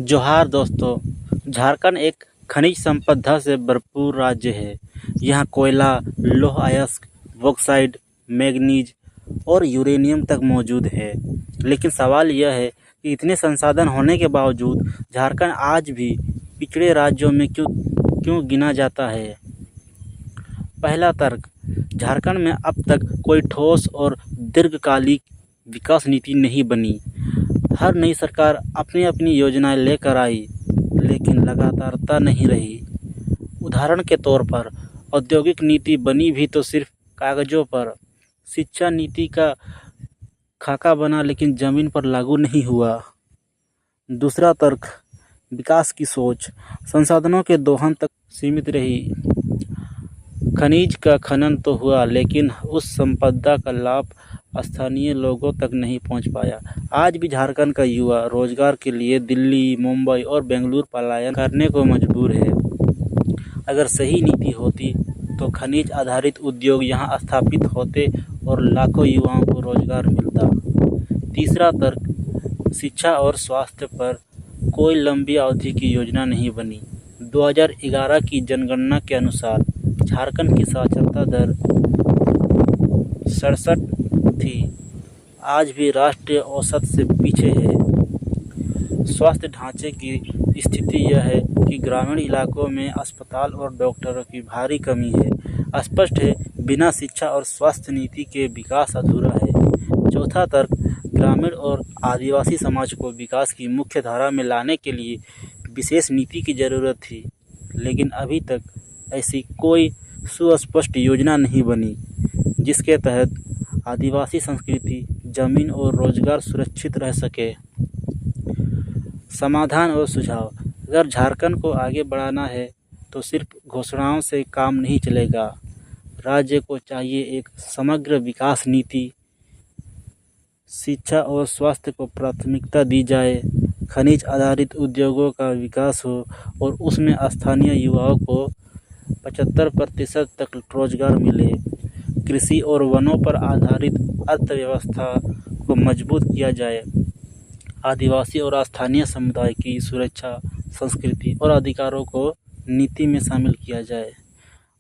जोहार दोस्तों। झारखंड एक खनिज संपदा से भरपूर राज्य है। यहाँ कोयला, लौह अयस्क, बॉक्साइट, मैग्नीज और यूरेनियम तक मौजूद है। लेकिन सवाल यह है कि इतने संसाधन होने के बावजूद झारखंड आज भी पिछड़े राज्यों में क्यों गिना जाता है। पहला तर्क, झारखंड में अब तक कोई ठोस और दीर्घकालिक विकास नीति नहीं बनी। हर नई सरकार अपनी अपनी योजनाएं लेकर आई, लेकिन लगातारता नहीं रही। उदाहरण के तौर पर औद्योगिक नीति बनी भी तो सिर्फ कागजों पर। शिक्षा नीति का खाका बना, लेकिन जमीन पर लागू नहीं हुआ। दूसरा तर्क, विकास की सोच संसाधनों के दोहन तक सीमित रही। खनिज का खनन तो हुआ, लेकिन उस संपदा का लाभ स्थानीय लोगों तक नहीं पहुंच पाया। आज भी झारखंड का युवा रोजगार के लिए दिल्ली, मुंबई और बेंगलुरु पलायन करने को मजबूर है। अगर सही नीति होती तो खनिज आधारित उद्योग यहां स्थापित होते और लाखों युवाओं को रोजगार मिलता। तीसरा तर्क, शिक्षा और स्वास्थ्य पर कोई लंबी अवधि की योजना नहीं बनी। 2011 की जनगणना के अनुसार झारखंड की साक्षरता दर 67 थी, आज भी राष्ट्रीय औसत से पीछे है। स्वास्थ्य ढांचे की स्थिति यह है कि ग्रामीण इलाकों में अस्पताल और डॉक्टरों की भारी कमी है। स्पष्ट है, बिना शिक्षा और स्वास्थ्य नीति के विकास अधूरा है। चौथा तर्क, ग्रामीण और आदिवासी समाज को विकास की मुख्य धारा में लाने के लिए विशेष नीति की जरूरत थी, लेकिन अभी तक ऐसी कोई सुस्पष्ट योजना नहीं बनी जिसके तहत आदिवासी संस्कृति, जमीन और रोजगार सुरक्षित रह सके। समाधान और सुझाव, अगर झारखंड को आगे बढ़ाना है तो सिर्फ घोषणाओं से काम नहीं चलेगा। राज्य को चाहिए एक समग्र विकास नीति, शिक्षा और स्वास्थ्य को प्राथमिकता दी जाए, खनिज आधारित उद्योगों का विकास हो और उसमें स्थानीय युवाओं को 75% तक रोजगार मिले। कृषि और वनों पर आधारित अर्थव्यवस्था को मजबूत किया जाए। आदिवासी और स्थानीय समुदाय की सुरक्षा, संस्कृति और अधिकारों को नीति में शामिल किया जाए।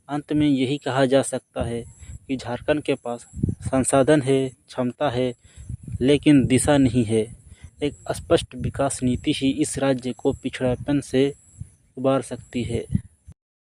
अंत में यही कहा जा सकता है कि झारखंड के पास संसाधन है, क्षमता है, लेकिन दिशा नहीं है। एक स्पष्ट विकास नीति ही इस राज्य को पिछड़ापन से उबार सकती है।